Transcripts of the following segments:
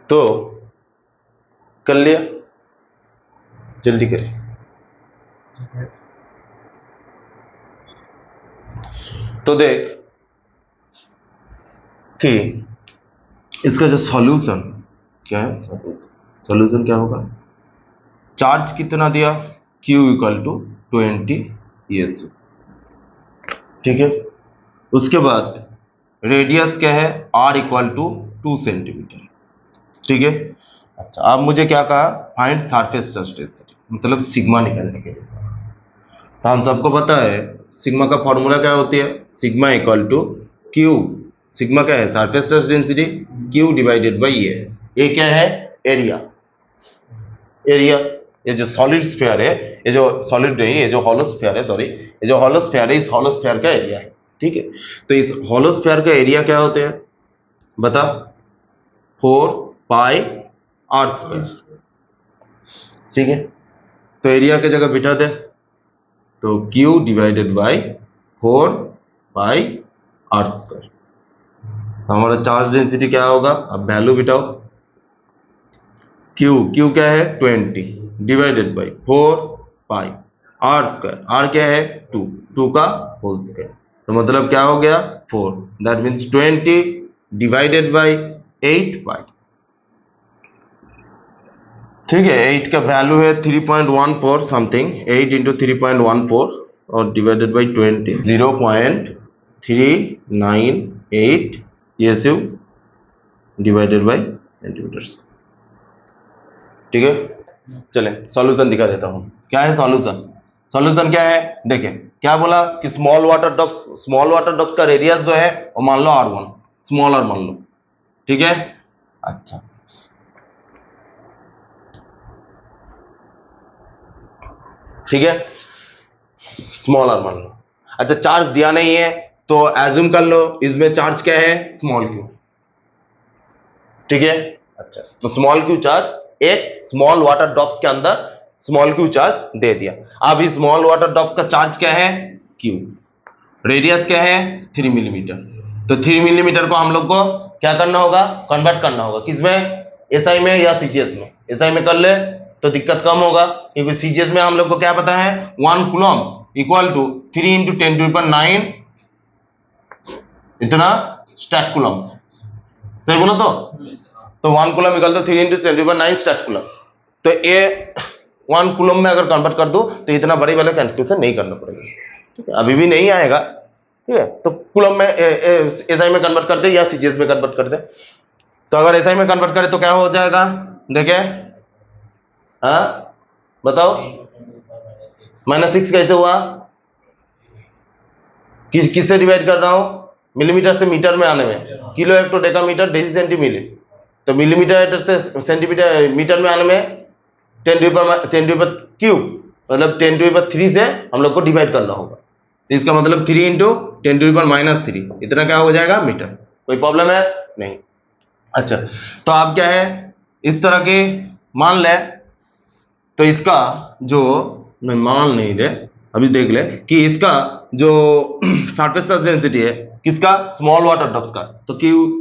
तो कर लिया, जल्दी करें। तो देख कि इसका जो सॉल्यूशन क्या है, सॉल्यूशन क्या होगा, चार्ज कितना दिया, Q इक्वल टू 20 ESU, ठीक है। उसके बाद रेडियस क्या है, R इक्वल टू 2 सेंटीमीटर, ठीक है। अच्छा, अब मुझे क्या कहा, फाइंड सरफेस चार्ज डेंसिटी, मतलब सिग्मा निकालने के लिए। तो हम सबको पता है सिग्मा का फॉर्मूला क्या होती है, sigma equal to Q, sigma क्या है, surface charge density, Q divided by A क्या है, एरिया। एरिया, ये जो सॉलिड स्फीयर है, ये जो सॉलिड नहीं, ये जो हॉलो स्फीयर है, सॉरी, ये जो हॉलो स्फीयर है, इस हॉलो स्फीयर का एरिया है, ठीक है। तो इस हॉलो स्फीयर का एरिया क्या होते हैं, बता, 4 पाई आर स्क्वायर, ठीक है। तो एरिया की जगह बिठा दे, तो Q divided by 4 pi R square. हमारा चार्ज डेंसिटी क्या होगा, अब वैल्यू बिठाओ, Q क्या है 20 divided by 4 pi R square, R क्या है 2 का होल स्क्वायर, तो मतलब क्या हो गया 4, दैट मीन्स 20 डिवाइडेड बाई 8 पाई, ठीक है। 8 का वैल्यू है 3.14 समथिंग, 8 इंटू 3.14 और divided by 20, 0.398 ESU divided by centimetres, ठीक है। चले सॉल्यूशन दिखा देता हूं, क्या है सॉल्यूशन। सॉल्यूशन क्या है, देखें क्या बोला कि स्मॉल वाटर ड्रॉप्स का रेडियस जो है वो मान लो R1, स्मॉलर मान लो, ठीक है। अच्छा, ठीक है, स्मॉलर मान लो। अच्छा, चार्ज दिया नहीं है तो एज्यूम कर लो इसमें चार्ज क्या है, स्मॉल क्यू, ठीक है। अच्छा, तो स्मॉल क्यू चार्ज एक स्मॉल वाटर ड्रॉप्स के अंदर स्मॉल क्यू चार्ज दे दिया। अब इस स्मॉल वाटर ड्रॉप्स का चार्ज क्या है, क्यू, रेडियस क्या है 3 मिलीमीटर, तो 3 मिलीमीटर को हम लोग को क्या करना होगा, कन्वर्ट करना होगा, किसमें, एसआई में या सीजीएस में। एसआई में कर ले तो दिक्कत कम होगा, क्योंकि सीजीएस में हम लोग को क्या पता है 1 कूलम इक्वल टू 3 इंटू 10⁹ इतना स्टैट कूलम, सही बोलो तो 1 coulomb equal to 3 into 10⁹ stat coulomb. तो ये 1 कूलम में अगर कन्वर्ट कर दो तो इतना बड़ी वाला कैलकुलेशन नहीं करना पड़ेगा, ठीक है, अभी भी नहीं आएगा, ठीक है। तो कूलम में एसआई में कन्वर्ट कर दे या सीजीएस में कन्वर्ट कर दे, तो अगर एसआई में कन्वर्ट करे तो क्या हो जाएगा, देखे, हाँ बताओ, -6 कैसे हुआ, किससे डिवाइड कर रहा हूं, मिलीमीटर से मीटर में आने में, kilo hecto decametre deci centimetre, तो मिलीमीटर से सेंटीमीटर मीटर में आने में 10⁻³ मतलब 10⁻³ से हम लोग को डिवाइड करना होगा, इसका मतलब 3 इंटू 10⁻³ इतना क्या हो जाएगा मीटर, कोई प्रॉब्लम है नहीं। अच्छा, तो आप क्या है इस तरह के मान ले, तो इसका जो मैं मान नहीं ले, अभी देख ले कि इसका जो सरफेस चार्ज डेंसिटी है किसका, स्मॉल वाटर ड्रॉप्स का, तो Q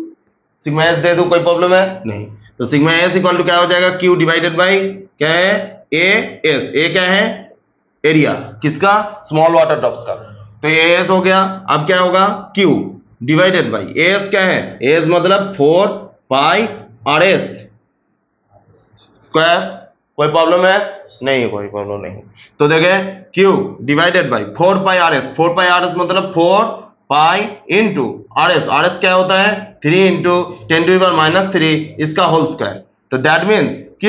सिग्मा एस दे दो, कोई प्रॉब्लम है नहीं, तो सिग्मा एस इक्वल टू क्या हो जाएगा, Q डिवाइडेड बाई क्या है ए एस, ए क्या है एरिया किसका, स्मॉल वाटर ड्रॉप्स का, तो ए एस हो गया। अब क्या होगा, Q divided by A S क्या है, ए एस मतलब 4 पाई आर एस स्क्वायर, कोई प्रॉब्लम है नहीं, कोई प्रॉब्लम नहीं। तो देखे Q divided by 4 pi R S, 4 pi R S मतलब 4 pi into are S, R S क्या होता है 3 इंटू 10⁻³ इसका होल स्क्वायर, तो that means Q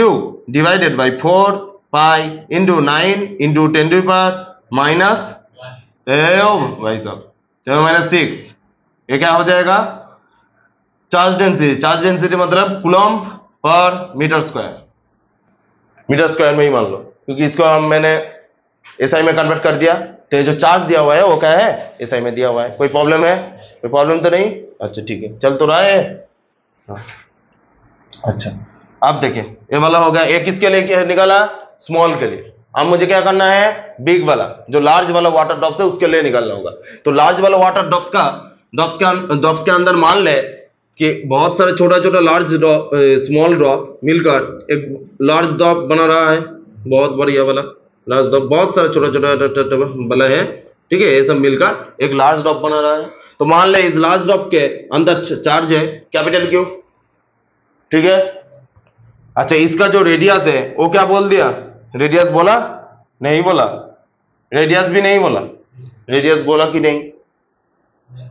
divided by 4 pi into 9 into 10⁻⁻, भाई साहब 7-6, ये क्या हो जाएगा, चार्ज डेंसिटी मतलब कूलम पर मीटर स्क्वायर में ही मान लो, क्योंकि इसको हम मैंने एसआई में कन्वर्ट कर दिया, तो ये जो चार्ज दिया हुआ है वो क्या है एसआई में दिया हुआ है, कोई प्रॉब्लम है, कोई प्रॉब्लम तो नहीं, अच्छा ठीक है, चल तो रहा है। हाँ। अच्छा, अब देखिए ये वाला हो गया, ये किसके लिए निकाला, स्मॉल के लिए, अब मुझे क्या करना है, बिग वाला जो लार्ज वाला वाटर ड्रॉप्स है उसके लिए निकालना होगा। तो लार्ज वाला वाटर ड्रॉप्स के अंदर मान ले कि बहुत सारे छोटा छोटा लार्ज ड्रॉप, स्मॉल ड्रॉप मिलकर एक लार्ज ड्रॉप बना रहा है, बहुत बढ़िया वाला लार्ज ड्रॉप, बहुत सारे छोटा छोटा वाला है, ठीक है, ये सब मिलकर एक लार्ज ड्रॉप बना रहा है। तो मान ले इस लार्ज ड्रॉप के अंदर चार्ज है कैपिटल क्यू, ठीक है। अच्छा, इसका जो रेडियस है वो क्या बोल दिया, रेडियस बोला नहीं बोला, रेडियस भी नहीं बोला, रेडियस बोला कि नहीं,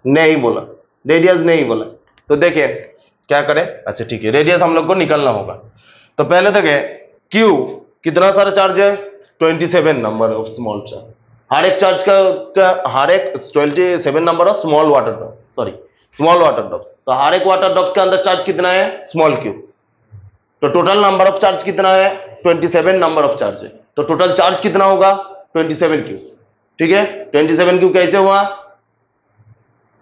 नहीं बोला, रेडियस नहीं बोला। तो देखिए क्या करें, अच्छा ठीक है, रेडियस हम लोग को निकालना होगा। तो पहले देखे क्यू कितना सारा चार्ज है, 27 नंबर ऑफ स्मॉल चार्ज, हर एक चार्ज का हर एक 27 number of small water drop, sorry small water drop. तो हर एक वाटर ड्रॉप के अंदर चार्ज कितना है, स्मॉल क्यू। तो टोटल नंबर ऑफ चार्ज कितना है, 27 नंबर ऑफ चार्ज है। तो टोटल चार्ज कितना होगा, 27 क्यू, ठीक है। 27 क्यू कैसे हुआ,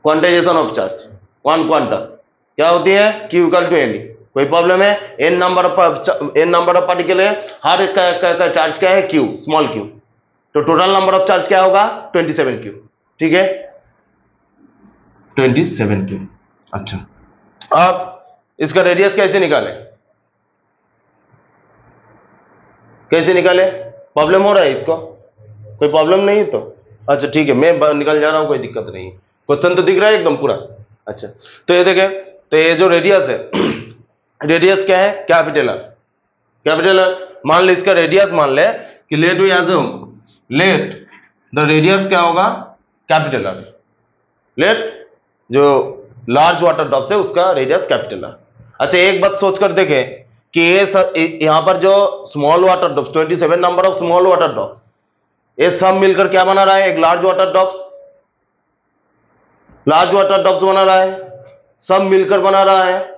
quantization of charge, one quanta क्या होती है, क्यू इक्वल टू एन। कोई प्रॉब्लम है, एन नंबर ऑफ पार्टिकल है, हर एक का चार्ज क्या है, क्यू, स्मॉल क्यू। तो टोटल नंबर ऑफ चार्ज क्या होगा, 27 क्यू, ठीक है, 27 क्यू। अच्छा, अब इसका रेडियस कैसे निकाले, कैसे निकाले, प्रॉब्लम हो रहा है इसको, कोई प्रॉब्लम नहीं है तो अच्छा ठीक है, मैं निकल जा रहा हूं, कोई दिक्कत नहीं है, क्वेश्चन तो दिख रहा है एकदम पूरा। अच्छा, तो ये देखें, तो ये जो रेडियस है रेडियस क्या है, कैपिटल आर, कैपिटल आर। मान ले इसका रेडियस मान ले कि let we assume, let the radius क्या होगा, कैपिटल आर, लेट जो लार्ज वाटर ड्रॉप है उसका रेडियस कैपिटल आर। अच्छा, एक बात सोच कर देखें कि ये यहां पर जो small water drops, 27 number of small water drops, ये सब मिलकर क्या बना रहा है, एक large water drops, large water drops बना रहा है, सब मिलकर बना रहा है।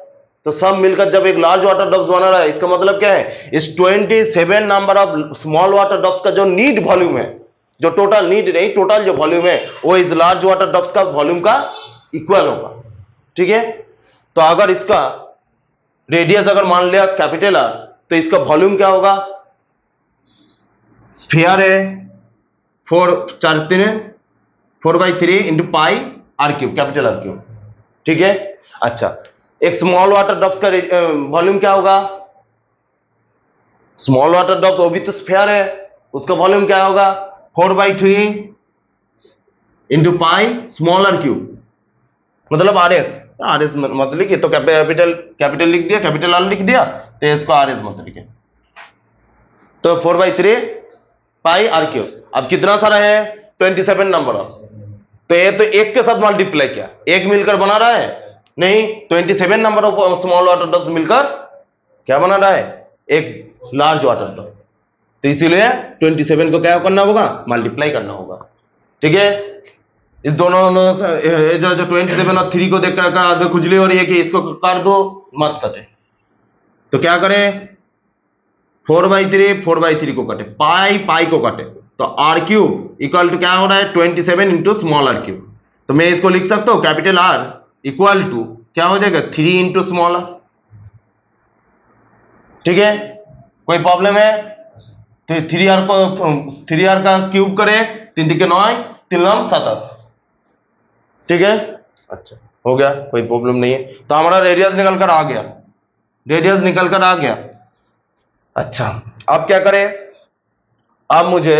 तो सब मिलकर जब एक लार्ज वाटर ड्रॉप्स बना रहा है, इसका मतलब क्या है, इस 27 number of small water drops का जो नीड वॉल्यूम है, जो टोटल नीड नहीं, टोटल जो वॉल्यूम है वो इस लार्ज वाटर ड्रॉप्स का वॉल्यूम का इक्वल होगा, ठीक है। तो अगर इसका रेडियस अगर मान लिया कैपिटल आर, तो इसका वॉल्यूम क्या होगा, स्फीयर है 4/3 into pi R cube, capital R cube, ठीक है। अच्छा, एक स्मॉल वाटर ड्रॉप्स का वॉल्यूम क्या होगा, स्मॉल वाटर ड्रॉप्स वो भी तो स्फीयर है, उसका वॉल्यूम क्या होगा, 4/3 into pi small R cube, मतलब आर एस, आर एस मत लिखिए, तो कैपिटल लिख दिया, कैपिटल आर लिख दिया, तो इसको आर एस मत लिखिए। तो 4/3 पाई आर क्यूब। अब कितना सारा है, 27 नंबर ऑफ, तो ये तो एक के साथ मल्टीप्लाई किया, एक मिलकर बना रहा है, नहीं, 27 number of small water drops मिलकर क्या बना रहा है, एक लार्ज वाटर ड्रॉप। तो इसीलिए 27 को क्या करना होगा, मल्टीप्लाई करना होगा, ठीक है। इस दोनों जो 27 और 3 को देख कर खुजली हो रही है कि इसको काट दो, मत कटे। तो क्या करें, 4/3 को काटे, पाई को काटे, तो आर क्यूब इक्वल टू क्या हो रहा है, 27 इंटू स्मॉल आर क्यूब। तो मैं इसको लिख सकता हूं, कैपिटल आर इक्वल टू क्या हो जाएगा, 3 इंटू स्मॉल आर, ठीक है। कोई प्रॉब्लम है, तो 3r का क्यूब करें, 3 3 9, 3 9 27, ठीक है। अच्छा, हो गया, कोई प्रॉब्लम नहीं है। तो हमारा रेडियस निकल कर आ गया, रेडियस निकल कर आ गया। अच्छा, अब क्या करें, अब मुझे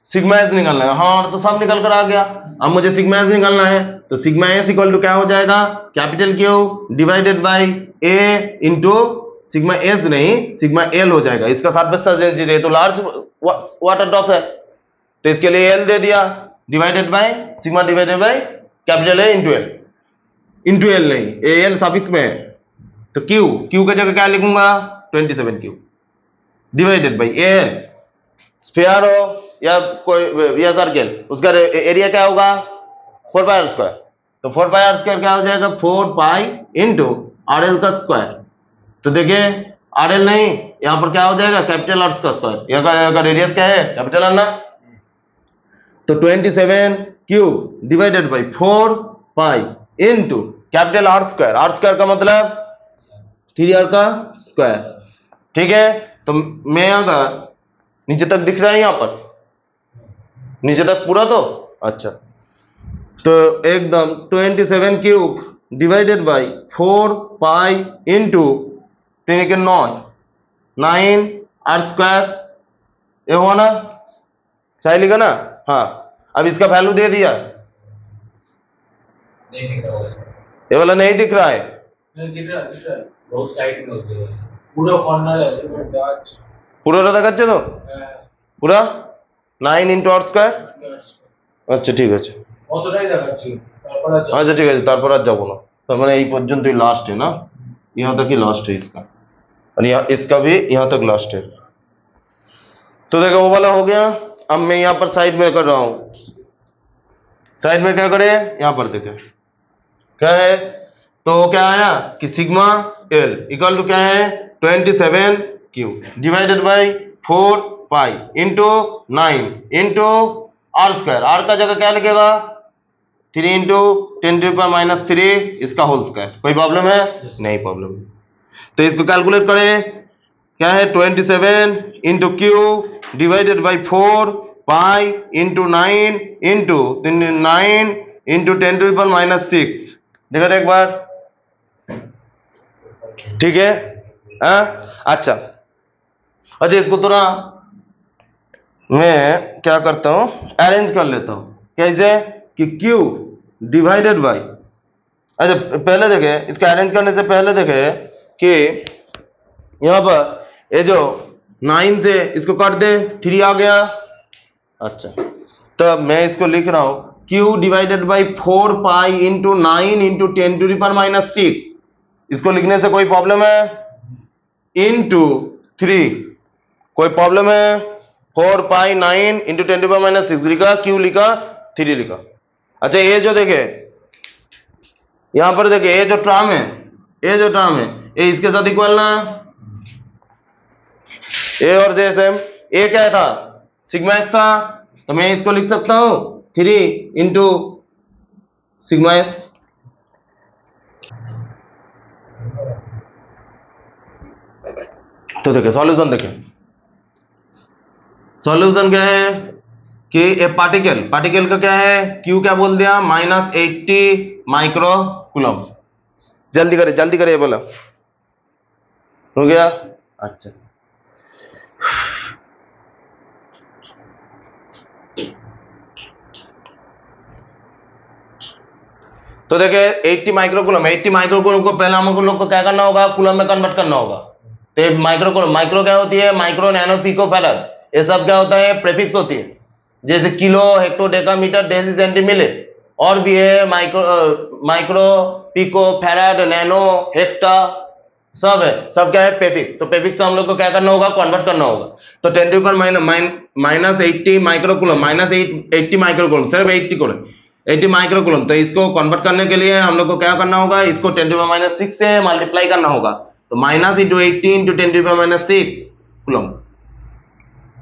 सिग्मा एस निकालना है, हाँ तो सब निकल कर आ गया। अब मुझे सिग्मा एस निकालना है, तो सिग्मा एस इक्वल टू क्या हो जाएगा, capital Q divided by A into sigma S नहीं, सिग्मा एल हो जाएगा। इसका सर्फेस है तो लार्ज वाटर ड्रॉप है, तो इसके लिए एल दे दिया, divided by sigma divided by capital A into L नहीं, ए एल सफिक्स में है, तो क्यू की जगह क्या लिखूंगा, 27 Q divided by A L, sphere हो या कोई या सर्कल, उसका एरिया क्या होगा, 4 पाई आर स्क्वायर। तो 4 पाई आर स्क्वायर क्या हो जाएगा, 4 पाई इंटू आर एल का स्क्वायर। तो देखिए आर एल नहीं, यहां पर क्या हो जाएगा, कैपिटल आर का स्क्वायर, यहाँ का रेडियस क्या है, कैपिटल आर ना। तो 27 cube divided by 4 pi into capital R square का मतलब 3r का स्क्वायर, ठीक है। तो मैं अगर नीचे तक दिख रहा है यहाँ पर, नीचे तक पूरा तो अच्छा। तो एकदम 27 cube divided by 4 pi into 3 के 9 आर स्क्वायर, ये हुआ ना, सही लिखा ना। हाँ अब इसका वैल्यू दे दिया, नहीं दिख रहा है, ये वाला नहीं दिख रहा है, नहीं दिख रहा है, बहुत साइड में होते हैं, पूरा कॉर्नर है गाछ, পুরোটা দেখাচ্ছে তো পুরা 9 ইন্টু আর স্কয়ার। আচ্ছা ঠিক আছে, অতটাই দেখাচ্ছি, তারপর আর যাবো। अच्छा ठीक है, তারপর আর যাবো না, তার মানে এই পর্যন্তই লাস্ট है ना, यहाँ तक ही लास्ट है इसका, और यहाँ इसका भी यहाँ तक लास्ट है। तो देखो वो वाला हो गया। अब मैं यहाँ पर साइड में कर रहा हूँ, साइड में क्या करे, यहाँ पर देखे क्या है, तो क्या आया कि सिग्मा एल इक्वल टू क्या है 27 Q divided by 4 pi into 9 into R square, R का जगह क्या लिखेगा 3 इंटू 10⁻³ इसका होल स्क्वायर। कोई प्रॉब्लम है? नहीं प्रॉब्लम। तो इसको कैलकुलेट करें, क्या है 27 into Q divided by 4 pi into 9 into 9 into 10⁻⁶। देखो तो एक बार, ठीक है। अच्छा अच्छा, इसको थोड़ा मैं क्या करता हूं, अरेंज कर लेता हूं, कैसे कि Q डिवाइडेड बाई, अच्छा पहले देखे इसका अरेंज करने से पहले देखे कि यहां पर ये जो 9 से इसको काट दे 3 आ गया। अच्छा तो मैं इसको लिख रहा हूं Q divided by 4 pi into 9 into 10⁻⁶। इसको लिखने से कोई प्रॉब्लम है? इंटू 3, कोई प्रॉब्लम है? 4 पाई 9 इंटू 10⁻⁶ लिखा, Q लिखा, 3 लिखा। अच्छा ये जो देखे यहां पर देखे ये जो टर्म है, ये जो टर्म है ये इसके साथ इक्वल ना, ए और जे सेम, ए क्या था सिग्मा एस था, तो मैं इसको लिख सकता हूं 3 इंटू सिग्मा एस। तो देखे सॉल्यूशन, देखे सॉल्यूशन क्या है कि ए पार्टिकल का क्या है, क्यू क्या बोल दिया -80 माइक्रो कूलम। जल्दी करे ये बोला, हो गया। अच्छा तो देखे 80 माइक्रोकूलम, 80 माइक्रोकूलम को पहले हम लोग को क्या करना होगा, कूलम में कन्वर्ट करना होगा। तो माइक्रोकूलम, माइक्रो क्या होती है, माइक्रो, नैनो, पिको, फैराड, ये सब क्या होता है, प्रीफिक्स होती है, जैसे kilo, hecto, decametre, deci, centimetre, और भी है micro, pico, farad, nano, hecto, सब है, सब क्या है प्रीफिक्स। तो प्रीफिक्स हम लोग को क्या करना होगा, कन्वर्ट करना होगा। तो 10⁻⁻80 माइक्रोकूलम -80 माइक्रोकूलम, सिर्फ 80 को 80 माइक्रोकूलम। तो इसको कन्वर्ट करने के लिए हम लोग को क्या करना होगा, इसको 10⁻⁶ से मल्टीप्लाई करना होगा, तो माइनस इंटू 80 इंटू 10⁻⁶ कूलम।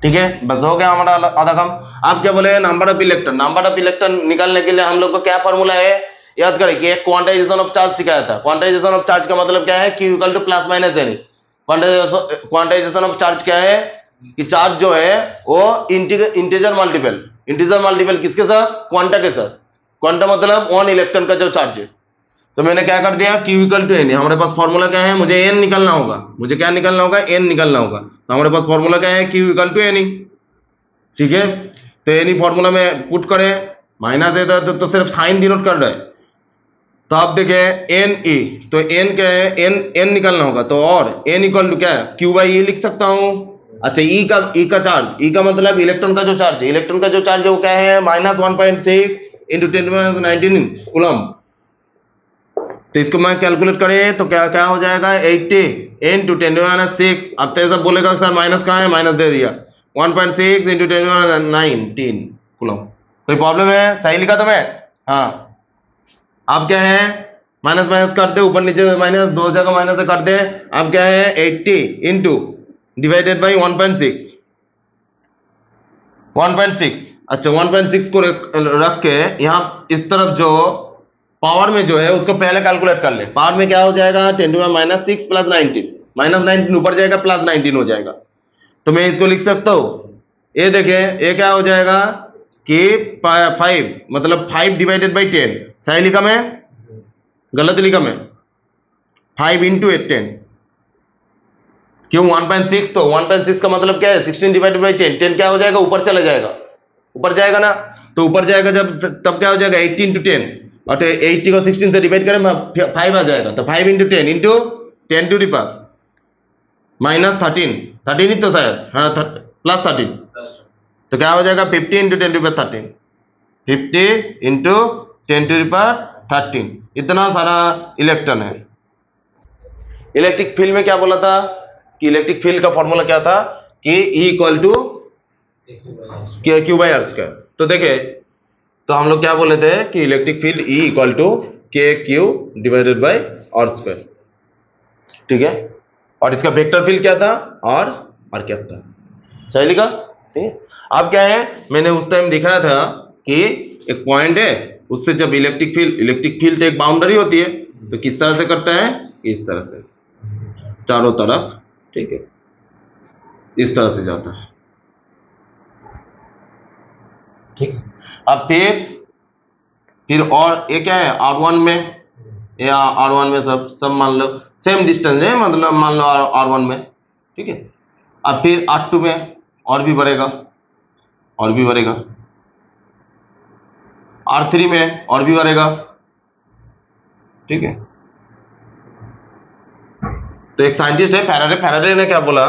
ठीक है, बस हो गया हमारा आधा काम। आप क्या बोले, number of electron, number of electron निकालने के लिए हम लोग को क्या फॉर्मूला है, याद करें कि एक क्वांटाइजेशन ऑफ चार्ज सिखाया था। क्वांटाइजेशन ऑफ चार्ज का मतलब क्या है, Q equal to plus minus N. Quantization of charge क्या है कि चार्ज जो है वो इंटीजर मल्टीपल किसके साथ, क्वांटा के साथ। क्वांटा मतलब 1 इलेक्ट्रॉन का जो चार्ज है। तो मैंने क्या कर दिया, Q इक्वल टू एन। हमारे पास फॉर्मूला क्या है, मुझे एन निकालना होगा, मुझे क्या निकालना होगा, एन निकालना होगा। तो हमारे पास फॉर्मूला क्या है, Q इक्वल टू एन। ठीक है, तो एन फॉर्मूला में पुट करें, माइनस है तो सिर्फ साइन डिनोट कर रहा है। तो आप देखें एन ई, तो एन क्या है, एन निकालना होगा, तो और एन इक्वल टू क्या है, Q बाई ई लिख सकता हूं। अच्छा ई का चार्ज, ई का मतलब इलेक्ट्रॉन का जो चार्ज है, इलेक्ट्रॉन का जो चार्ज है वो क्या है, -1.6 इंटू 10⁻19 कूलम। तो इसको मैं कैलकुलेट करें तो क्या क्या हो जाएगा, 80 इंटू 10⁻⁶। अब तो ये सब बोलेगा सर माइनस कहाँ है, माइनस दे दिया, 1.6 इंटू 10⁻19 कूलम। कोई प्रॉब्लम है, सही लिखा तो मैं? हाँ, अब क्या है, माइनस माइनस कर दे, ऊपर नीचे माइनस, दो जगह माइनस से कर दे। अब क्या है 80 इंटू डिवाइडेड बाई 1.6। अच्छा 1.6 को रख के यहाँ इस तरफ जो पावर में जो है उसको पहले कैलकुलेट कर ले। पावर में क्या हो जाएगा, 10⁻⁻6 प्लस 19, -19 ऊपर जाएगा, प्लस 19 हो जाएगा। तो मैं इसको लिख सकता हूं ये देखें, ये क्या हो जाएगा कि 5 मतलब 5 डिवाइडेड बाई 10, सही लिखा मैं, गलत लिखा मैं? 5 इंटू 10, क्यों 1.6? तो 1.6 का मतलब क्या है, 16 डिवाइडेड बाई 10, 10 क्या हो जाएगा, ऊपर चला जाएगा, ऊपर जाएगा ना, तो ऊपर जाएगा जब, तब क्या हो जाएगा 80 इंटू 10, और 80 को 16 से डिवाइड करें 5 आ जाएगा, तो 5 into 10 into 10 to the power minus 13 ही तो शायद, हाँ प्लस 13, तो क्या हो जाएगा 50 into 10 to the power 13, 50 into 10 to the power 13, इतना सारा इलेक्ट्रॉन है। इलेक्ट्रिक फील्ड में क्या बोला था कि इलेक्ट्रिक फील्ड का फॉर्मूला क्या था कि E equal to Q by R square. तो देखे, तो हम लोग क्या बोले थे कि electric field E equal to K Q divided by R square, ठीक है। और इसका वेक्टर फील्ड क्या था, आर कैप था, सही लिखा, ठीक है। अब क्या है, मैंने उस टाइम दिखाया था कि एक पॉइंट है, उससे जब इलेक्ट्रिक फील्ड तो एक बाउंड्री होती है, तो किस तरह से करता है, इस तरह से चारों तरफ, ठीक है, इस तरह से जाता है, ठीक है। अब फिर और ये क्या है, R1 में, या R1 में सब मान लो सेम डिस्टेंस है, मतलब मान लो R1 में, ठीक है। अब फिर R2 में और भी बढ़ेगा, और भी बढ़ेगा, R3 में और भी बढ़ेगा, ठीक है। तो एक साइंटिस्ट है फैराडे, फैराडे ने क्या बोला,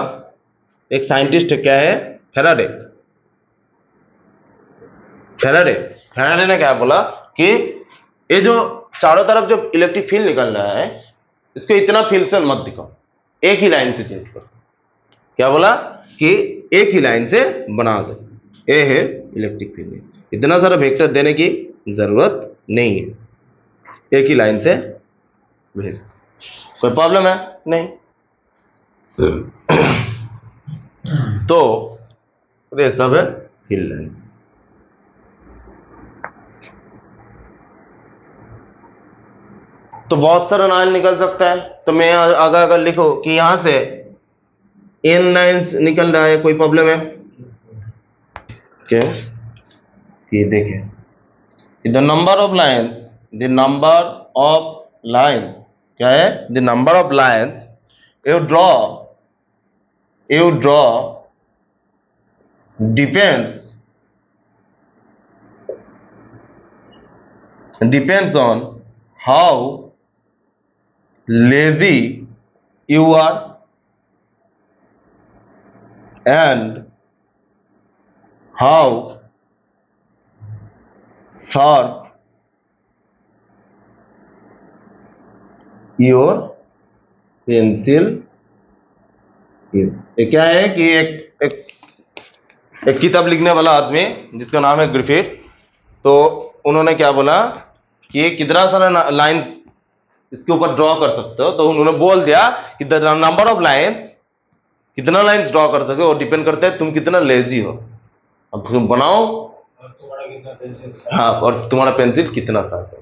एक साइंटिस्ट क्या है फैराडे, फैराडे ने क्या बोला कि ये जो चारों तरफ जो इलेक्ट्रिक फील्ड निकल रहा है, इसको इतना फील्ड से मत दिखाओ, एक ही लाइन से चेंज करो। क्या बोला कि एक ही लाइन से बना दो, ये है इलेक्ट्रिक फील्ड, इतना सारा वेक्टर देने की जरूरत नहीं है, एक ही लाइन से भेज, कोई प्रॉब्लम है नहीं। तो ये सब है फील्ड लाइंस। तो बहुत सारा लाइन निकल सकता है, तो मैं अगर लिखो कि यहां से n लाइंस निकल रहा है, कोई प्रॉब्लम है क्या? ये देखें, द नंबर ऑफ लाइंस क्या है, the number of lines you draw depends on how lazy you are and how sharp your pencil is। ये क्या है कि एक किताब लिखने वाला आदमी जिसका नाम है ग्रिफिथ्स, तो उन्होंने क्या बोला कि कितना सारा लाइंस इसके ऊपर ड्रॉ कर सकते हो, तो उन्होंने बोल दिया कि द नंबर ऑफ लाइंस, कितना लाइंस ड्रॉ कर सके वो डिपेंड करता है तुम कितना लेजी हो। अब तुम बनाओ, और तुम्हारा कितना पेंसिल, हाँ, और तुम्हारा पेंसिल कितना शार्प है।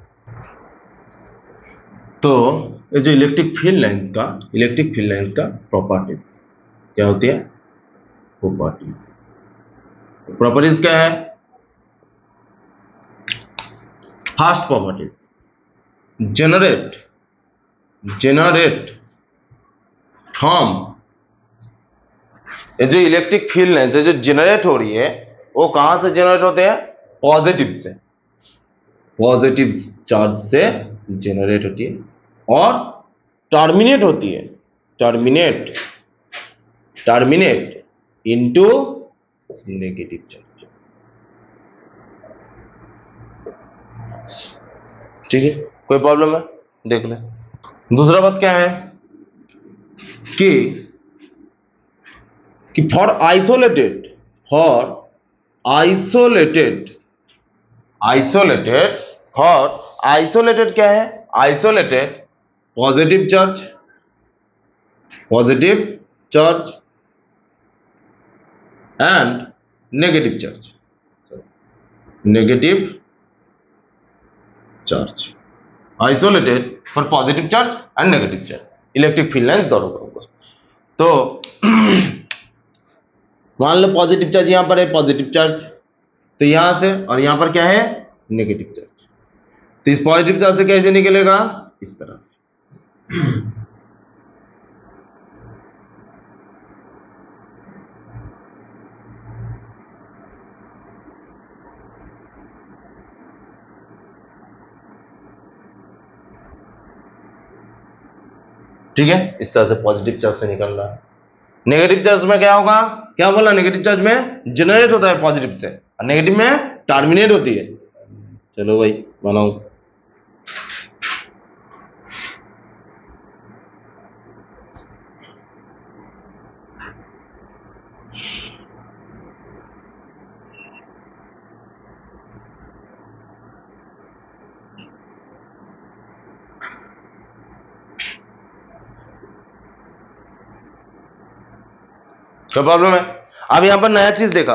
तो ये जो इलेक्ट्रिक फील्ड लाइंस का प्रॉपर्टीज क्या होती है, प्रॉपर्टीज क्या है, फर्स्ट प्रॉपर्टीज जनरेट फ्रॉम, ये जो इलेक्ट्रिक फील्ड लाइंस जो जनरेट हो रही है वो कहां से जनरेट होते हैं, पॉजिटिव चार्ज से जनरेट होती है, और टर्मिनेट होती है, टर्मिनेट इनटू नेगेटिव चार्ज, ठीक है, कोई प्रॉब्लम है, देख ले। दूसरा बात क्या है कि फॉर आइसोलेटेड क्या है, isolated positive charge and negative charge, isolated for positive charge and negative charge, electric field lines दोनों का। तो मान लो पॉजिटिव चार्ज यहां पर है, पॉजिटिव चार्ज, तो यहां से और यहां पर क्या है, नेगेटिव चार्ज। तो इस पॉजिटिव चार्ज से कैसे निकलेगा, इस तरह से। ठीक है, इस तरह से पॉजिटिव चार्ज से निकल रहा है। नेगेटिव चार्ज में क्या होगा, क्या बोला, नेगेटिव चार्ज में जनरेट होता है पॉजिटिव से, और नेगेटिव में टर्मिनेट होती है। चलो भाई बनाओ। क्या प्रॉब्लम है? अब यहां पर नया चीज देखा,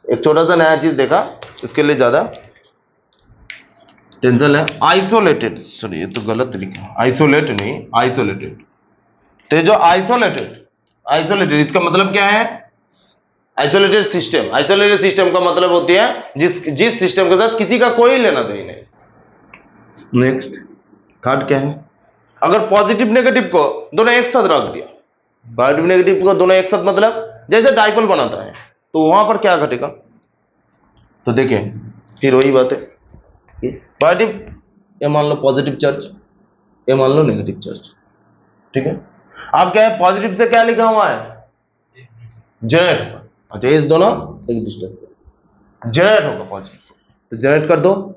एक छोटा सा नया चीज देखा, इसके लिए ज्यादा टेंशन है। आइसोलेटेड, सॉरी ये तो गलत लिखा, आइसोलेट नहीं, आइसोलेटेड। तो जो आइसोलेटेड, आइसोलेटेड इसका मतलब क्या है, आइसोलेटेड सिस्टम। आइसोलेटेड सिस्टम का मतलब होती है जिस सिस्टम के साथ किसी का कोई लेना देना नहीं। नेक्स्ट, थर्ड क्या है, अगर पॉजिटिव नेगेटिव को दोनों एक साथ रख दिया, पॉजिटिव नेगेटिव को दोनों एक साथ मतलब जैसे डाइपोल बनाता है, तो वहां पर क्या घटेगा, तो देखिए फिर वही बात है, पॉजिटिव, ये मान लो पॉजिटिव चार्ज, ये मान लो नेगेटिव चार्ज, ठीक है। अब क्या है, पॉजिटिव से क्या लिखा हुआ है, जनरेट होगा। अच्छा, इस दोनों एक दूसरे को जनरेट होगा पॉजिटिव से, तो जनरेट कर दो।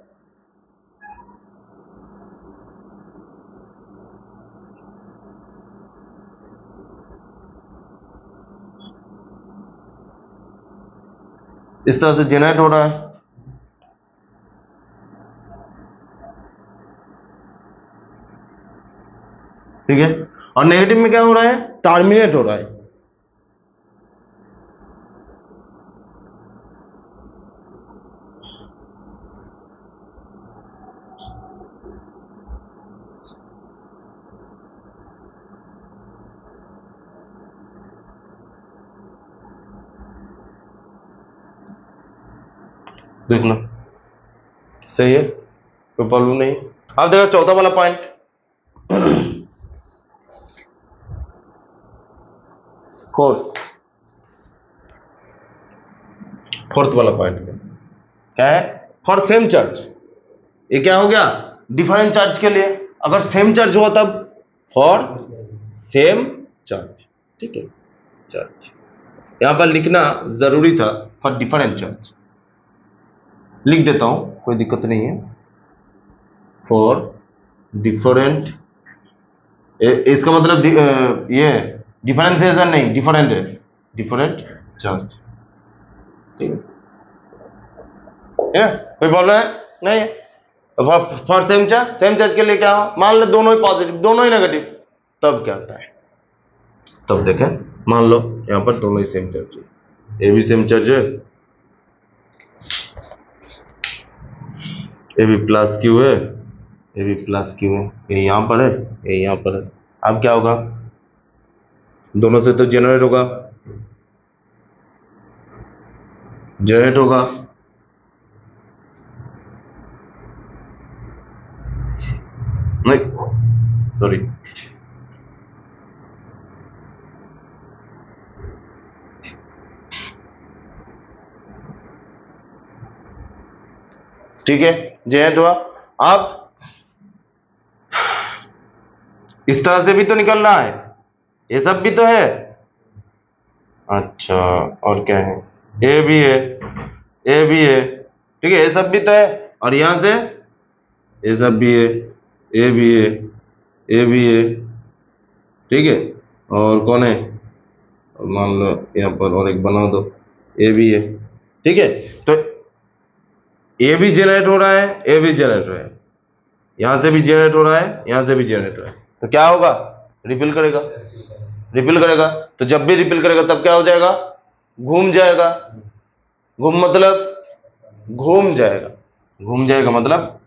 इस तरह से जनरेट हो रहा है, ठीक है। और नेगेटिव में क्या हो रहा है, टर्मिनेट हो रहा है। देख लो, सही है, कोई प्रॉब्लम नहीं। अब देखो चौथा वाला पॉइंट, फोर्थ, फोर्थ वाला पॉइंट क्या है, फॉर सेम चार्ज। ये क्या हो गया, डिफरेंट चार्ज के लिए, अगर सेम चार्ज हुआ तब फॉर सेम चार्ज, ठीक है। चार्ज यहां पर लिखना जरूरी था, फॉर डिफरेंट चार्ज लिख देता हूं, कोई दिक्कत नहीं है। फॉर डिफरेंट, इसका मतलब ये डिफरेंशिएशन नहीं, डिफरेंट है, डिफरेंट चार्ज, ठीक है, कोई प्रॉब्लम है नहीं है। For same charge, same charge के लिए क्या हो, मान लो दोनों ही पॉजिटिव दोनों ही नेगेटिव, तब क्या होता है, तब देखें, मान लो यहां पर दोनों ही सेम चार्ज है, ए भी सेम चार्ज है, ए भी प्लस क्यू है, ए भी प्लस क्यू है, ये यहां पर है, ये यहां पर है। अब क्या होगा, दोनों से तो जनरेट होगा, जनरेट होगा, नहीं सॉरी, ठीक है, जनरेट हुआ। अब इस तरह से भी तो निकल रहा है, ये सब भी तो है। अच्छा, और क्या है, ए भी है, ए भी है, ठीक है, ये सब भी तो है, और यहां से ये सब भी है, ए भी है, ए भी है, ठीक है। और कौन है, मान लो यहाँ पर और एक बना दो, ए भी है, ठीक है। तो ए भी जनरेट हो रहा है, ए भी जनरेट हो रहा है, यहां से भी जनरेट हो रहा है, यहां से भी जनरेट हो रहा है, तो क्या होगा, रिपील करेगा, रिपील करेगा। तो जब भी रिपील करेगा तब क्या हो जाएगा, घूम जाएगा, घूम मतलब घूम जाएगा, घूम जाएगा मतलब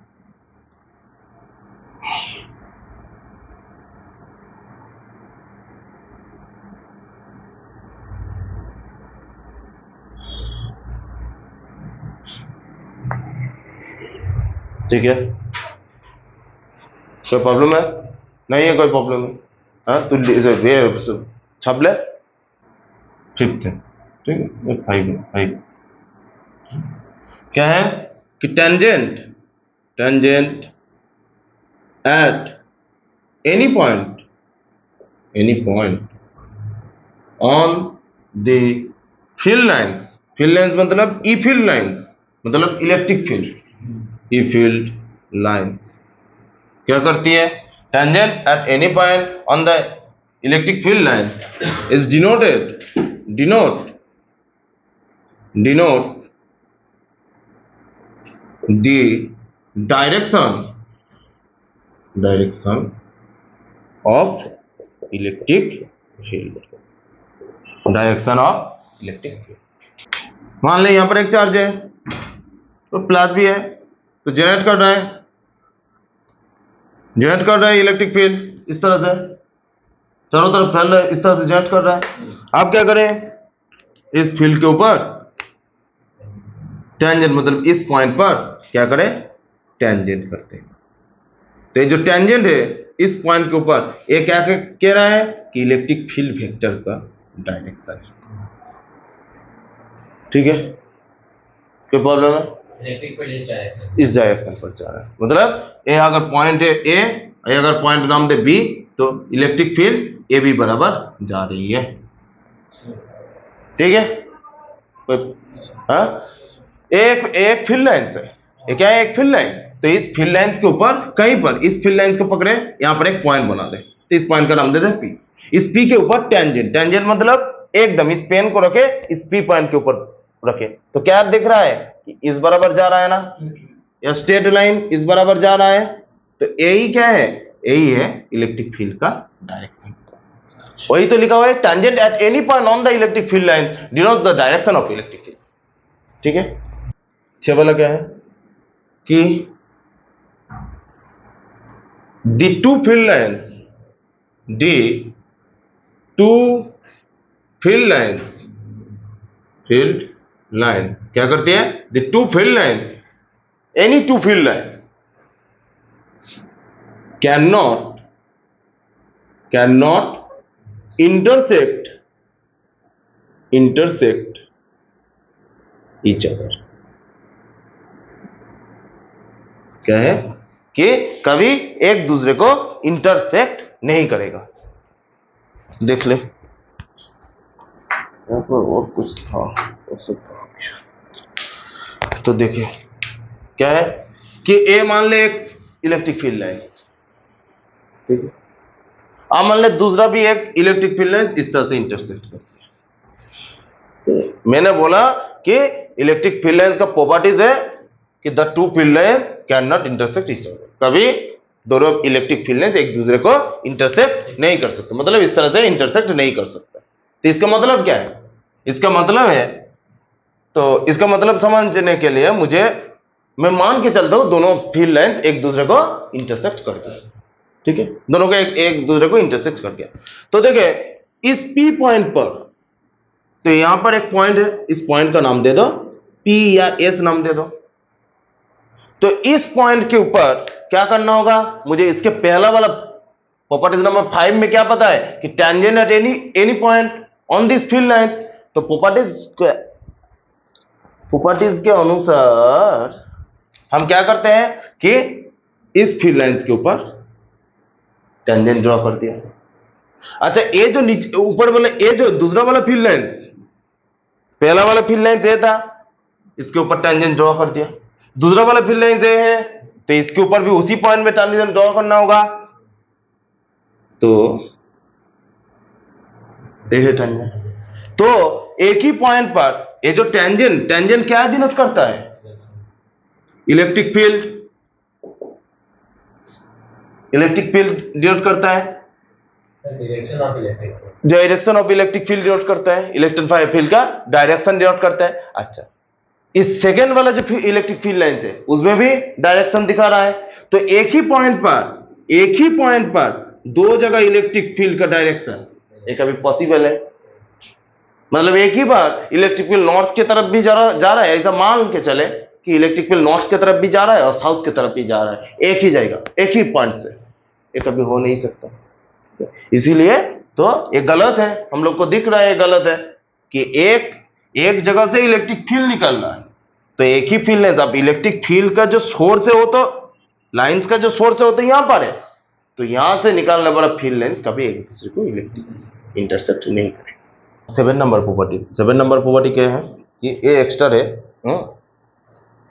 ठीक है, कोई प्रॉब्लम है? नहीं है कोई प्रॉब्लम है? हाँ तू ये छाप ले। फिफ्थ है, ठीक है, फाइव है, फाइव क्या है कि tangent tangent at any point on the field lines मतलब ई फील्ड लाइंस मतलब इलेक्ट्रिक फील्ड, ई फील्ड लाइंस क्या करती है? Tangent at any point on the electric field line is denotes the direction of electric field, मान ले यहां पर एक चार्ज है तो प्लस भी है तो जनरेट कर रहा है इलेक्ट्रिक फील्ड इस तरह से चारों तरफ फैल रहा है, इस तरह से जनरेट कर रहा है। आप क्या करें, इस फील्ड के ऊपर टेंजेंट मतलब इस पॉइंट पर क्या करें, टेंजेंट करते हैं। तो ये जो टेंजेंट है इस पॉइंट के ऊपर ये क्या कह रहा है कि इलेक्ट्रिक फील्ड वेक्टर का डायरेक्शन है। ठीक है, कोई प्रॉब्लम है? इलेक्ट्रिक फील्ड इस डायरेक्शन पर जा रहा है, मतलब ए अगर पॉइंट है ए, अगर पॉइंट नाम दे बी, तो इलेक्ट्रिक फील्ड ए बी बराबर जा रही है। ठीक है, हाँ एक फील्ड लाइंस है, ये क्या है, एक फील्ड लाइंस। तो इस फील्ड लाइंस के ऊपर कहीं पर इस फील्ड लाइंस को पकड़े, यहां पर एक पॉइंट बना दे, तो इस पॉइंट का नाम दे दे पी। इस पी के ऊपर टेंजेंट मतलब एकदम इस पेन को रखे इस पी पॉइंट के ऊपर रखे, तो क्या दिख रहा है कि इस बराबर जा रहा है ना, या स्ट्रेट लाइन इस बराबर जा रहा है, तो यही क्या है, यही है इलेक्ट्रिक फील्ड का डायरेक्शन। वही तो लिखा हुआ है, tangent at any point on the electric field line denotes the direction of electric field. ठीक है, 6 वाला क्या है कि the two field lines क्या करती है, the two field lines, any two field lines cannot intersect each other। क्या है कि कभी एक दूसरे को इंटरसेक्ट नहीं करेगा। देख ले यहां पर और कुछ था, तो देखिए क्या है कि ए मान ले एक इलेक्ट्रिक फील्ड लाइन, ठीक है, अब मान ले दूसरा भी एक इलेक्ट्रिक फील्ड लाइन इस तरह से इंटरसेक्ट करती है। मैंने बोला कि इलेक्ट्रिक फील्ड लाइन का प्रॉपर्टीज है कि the two field lines can not intersect each other, कभी दोनों इलेक्ट्रिक फील्ड लाइंस एक दूसरे को इंटरसेक्ट नहीं कर सकते, मतलब इस तरह से इंटरसेक्ट नहीं कर सकता। तो इसका मतलब क्या है, इसका मतलब समझने के लिए मैं मान के चलता हूं दोनों फील्ड लाइंस एक दूसरे को इंटरसेक्ट करके, ठीक है, दोनों को एक दूसरे को इंटरसेक्ट करके। तो देखिए इस पी पॉइंट पर, तो यहां पर एक पॉइंट है, इस पॉइंट का नाम दे दो पी या एस नाम दे दो। तो इस पॉइंट के ऊपर क्या करना होगा, मुझे इसके पहला वाला प्रॉपर्टीज नंबर 5 में क्या पता है कि tangent at any point on this field lines. तो प्रॉपर्टीज के अनुसार हम क्या करते हैं कि इस फील्ड लाइंस के ऊपर टेंजेंट ड्रॉ कर दिया। अच्छा, ये जो नीचे ऊपर वाला, ये जो दूसरा वाला फील्ड लाइंस, पहला वाला फील्ड लाइंस ये था, इसके ऊपर टेंजेंट ड्रॉ कर दिया। दूसरा वाला फील्ड लाइंस ये है, तो इसके ऊपर भी उसी पॉइंट में टेंजेंट ड्रॉ करना होगा। तो ये है टेंजेंट। तो एक ही पॉइंट पर ये जो टेंजेंट क्या डिनोट करता है, इलेक्ट्रिक फील्ड डिनोट करता है, direction of electric field denote करता है, इलेक्ट्रिक फील्ड का डायरेक्शन डिनोट करता है। अच्छा, इस सेकेंड वाला जो इलेक्ट्रिक फील्ड लाइन है उसमें भी डायरेक्शन दिखा रहा है। तो एक ही पॉइंट पर दो जगह इलेक्ट्रिक फील्ड का डायरेक्शन एक अभी पॉसिबल है, मतलब एक ही बार इलेक्ट्रिक फील्ड नॉर्थ की तरफ भी जा रहा है, ऐसा मान के चले कि इलेक्ट्रिक फील्ड नॉर्थ की तरफ भी जा रहा है और साउथ की तरफ भी जा रहा है, एक ही जाएगा एक ही पॉइंट से, ये कभी हो नहीं सकता। इसीलिए तो ये गलत है, हम लोग को दिख रहा है ये गलत है कि एक जगह से इलेक्ट्रिक फील्ड निकल रहा है, तो एक ही फील्ड है। अब इलेक्ट्रिक फील्ड का जो सोर्स है वो तो लाइंस का जो सोर्स है वो तो यहां पर है, तो यहां से निकालने वाला फील्ड लाइंस कभी एक दूसरे को इलेक्ट्रिक इंटरसेप्ट नहीं करेगा। 7 नंबर प्रॉपर्टी क्या है कि ये एक्स्ट्रा है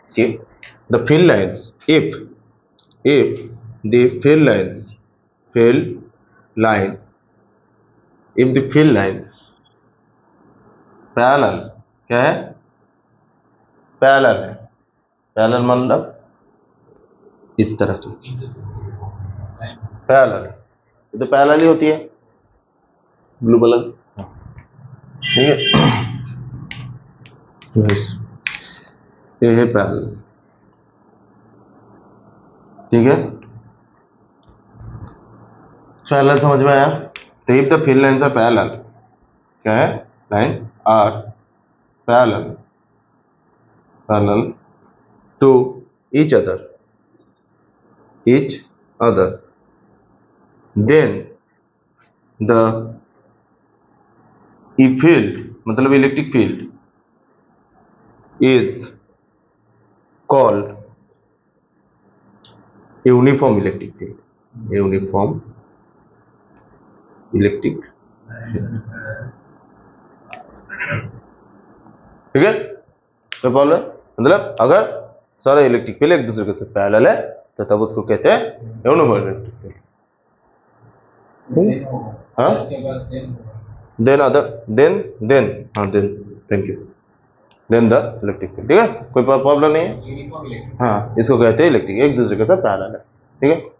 कि the field lines if the field lines if the field lines parallel, क्या है, पैरेलल है, पैरेलल मतलब इस तरह की पैरेलल, ये तो पैरेलल ही होती है, ब्लू कलर, ठीक है, ये है पैरेलल, ठीक है, पैरेलल समझ में आया। तो if the field lines are parallel, क्या है, lines are parallel to each other, then the field मतलब electric field is called uniform electric field, uniform electric, ठीक है, तो प्रॉब्लम मतलब अगर सारे इलेक्ट्रिक फील्ड एक दूसरे के साथ पैरेलल है तो तब उसको कहते हैं यूनिफॉर्म इलेक्ट्रिक फील्ड। हाँ, then thank you, then the electric field, ठीक है, कोई प्रॉब्लम नहीं है। हाँ, इसको कहते हैं इलेक्ट्रिक, एक दूसरे के साथ पैरेलल है, ठीक है।